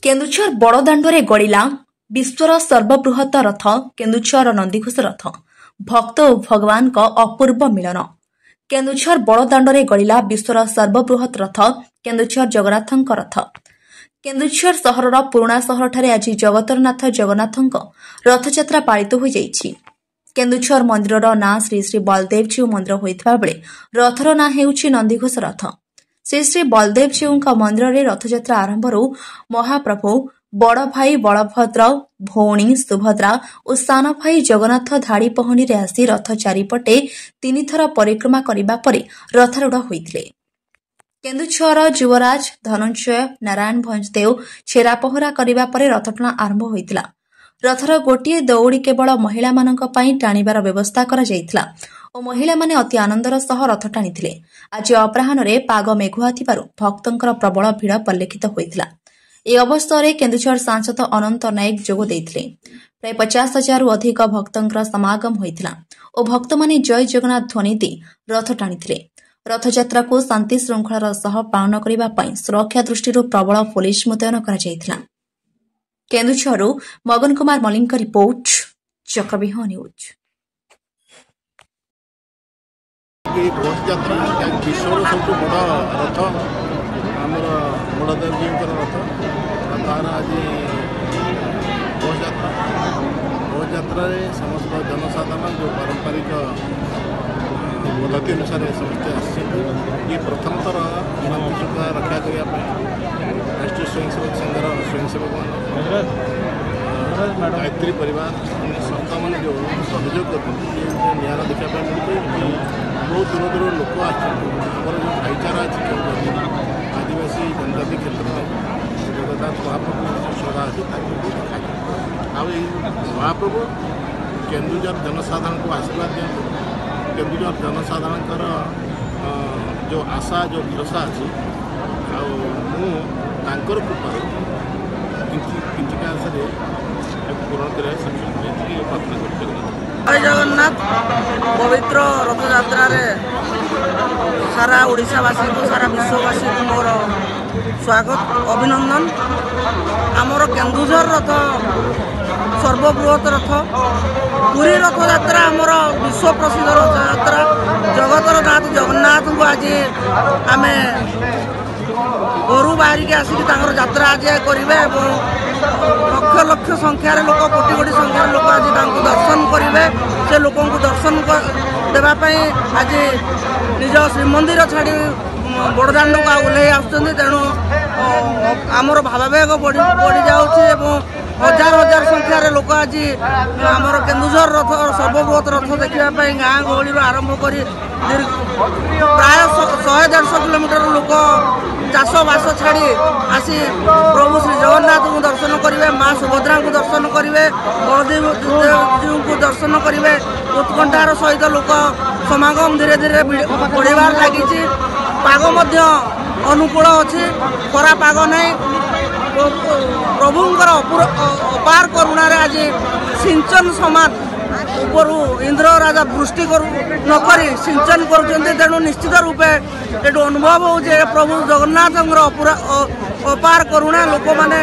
केन्दुझर बड़दाण्डरे गड़िला विश्वर सर्वबृहत रथ केन्दुझर नंदीघोष रथ भक्त और भगवान का अपूर्व मिलन। केन्दुझर बड़दाण्डरे गड़िला विश्वर सर्वबृहत रथ केन्दुझर जगन्नाथ रथ। केन्दुझर सहर पुराणा सहर ठारे आज जगतरनाथ जगन्नाथ रथयात्रा पालित हो जाइछि। केन्दुझर मंदिर ना श्री श्री बलदेव जीव मंदिर होइथिबा बेले रथर ना हेउछि नंदीघोष रथ। श्री श्री बलदेव जीव मंदिर में रथयात्रा आरंभ महाप्रभु बड़ भाई बलभद्र भौणी सुभद्रा और सान भाई जगन्नाथ धाड़ी पहनी रे आसी रथ चारिपटे 3 थर परिक्रमा करने पर रथारूढ़ होते। केन्दुझर युवराज धनंजय नारायण भंजदेव छेरा पहरा करने पर रथटଣା आरंभ होता। रथर गोटे दौड़ी केवल महिला टाणीबार व्यवस्था करा और महिला माने अति आनंदर सह रथ टाणी। आज अपराह्न पाग मेघुआ थिबारु भक्तंकर प्रबल भिड़ परिलक्षित होइतिला। ए अवसर में केन्दुझर सांसद अनंत नायक जोग देइथिले। प्राय 50,000 रु अधिक भक्तंकर समागम होइतिला और भक्त माने जय जगन्नाथ ध्वनि दे रथ टाणी। रथयात्रा को शांति श्रृंखलार सह पालन करिबा पई सुरक्षा दृष्टि प्रबल पुलिस मुतयन करा जाइतिला। केन्दुझर मगन कुमार मलिक रिपोर्ट चक्रव्यूह न्यूज। घोषयात्रा विश्वर सब बड़ रथ आमर बड़देव जी रथ तार आज घोषयात्रा समस्त जनसाधारण जो पारंपरिक पद्धति अनुसार समस्ते आए प्रथम थर शांति श्रृंखला रक्षा करने राष्ट्रीय स्वयंसेवक संघर स्वयंसेवक गायत्री परिवार संस्था मान जो सहयोग करते निरा देखा मिलते बहुत दूर दूर लोक आमर जो भाईचारा अच्छी आदिवासी जनजाति क्षेत्र में जगन्नाथ महाप्रभु श्रद्धा अच्छी आई महाप्रभु केन्दुझर जनसाधारण को आशीर्वाद दिखाँ। केन्दुझर जनसाधारण जो आशा जो भरोसा अच्छी आर कृपा किसी पूरण कर प्रार्थना कर। जय जगन्नाथ पवित्र रथयात्रा सारा ओडिशावासी को सारा विश्ववासी को मोर स्वागत अभिनंदन। आमर केन्दुझर रथ सर्वबृहत रथ पुरी रथयात्रा आमर विश्व प्रसिद्ध रथयात्रा जगतर नाथ जगन्नाथ को आज आम घर बाहरिक आसिक यात्रा आज करेंगे। लक्ष लक्ष संख्यार लोक कोटी कोटी संख्यार लोक आज दर्शन करेंगे। से लोक दर्शन देवाई आज निज श्रीमंदिर छाड़ी बड़दाण्ड को ओह्लई आसुच्च। तेणु आमर भावावेग बढ़ी जाऊँगी। हजार हजार संख्यार लोक आज आमर केन्दुझर रथ सर्वबृहत रथ देखापी गाँ गहली आरंभ कर प्राय 100-150 किलोमीटर लोक चाष बास छाड़ी आसी प्रभु श्री जगन्नाथ को दर्शन करेंगे, माँ सुभद्रा को दर्शन करेंगे, बलदेव जी को दर्शन करेंगे। उत्कंठार सहित लोक समागम धीरे धीरे बढ़ार लगी। पाग अनुकूल अच्छी खरा पाग नहीं। प्रभुंकर अपार करुणार आज सिंचन समान ऊपर इंद्र राजा वृष्टि नक सिंचन कर। तेणु निश्चित रूपे ये अनुभव हो प्रभु जगन्नाथ अपार करुणा। लोक मैंने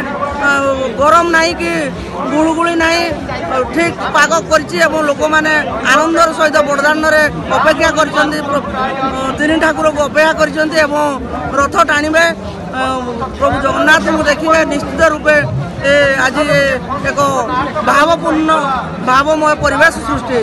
गरम नहीं कि गुड़गुड़ी नहीं ठीक पाग कर लोक मैंने आनंदर सहित बड़दाण्ड अपेक्षा कर 3 ठाकुर को अपेक्षा कर रथ टाणीबे प्रभु जगन्नाथ को देखिए। निश्चित रूपे आज एक भावपूर्ण भावमय परिवेश सृष्टि।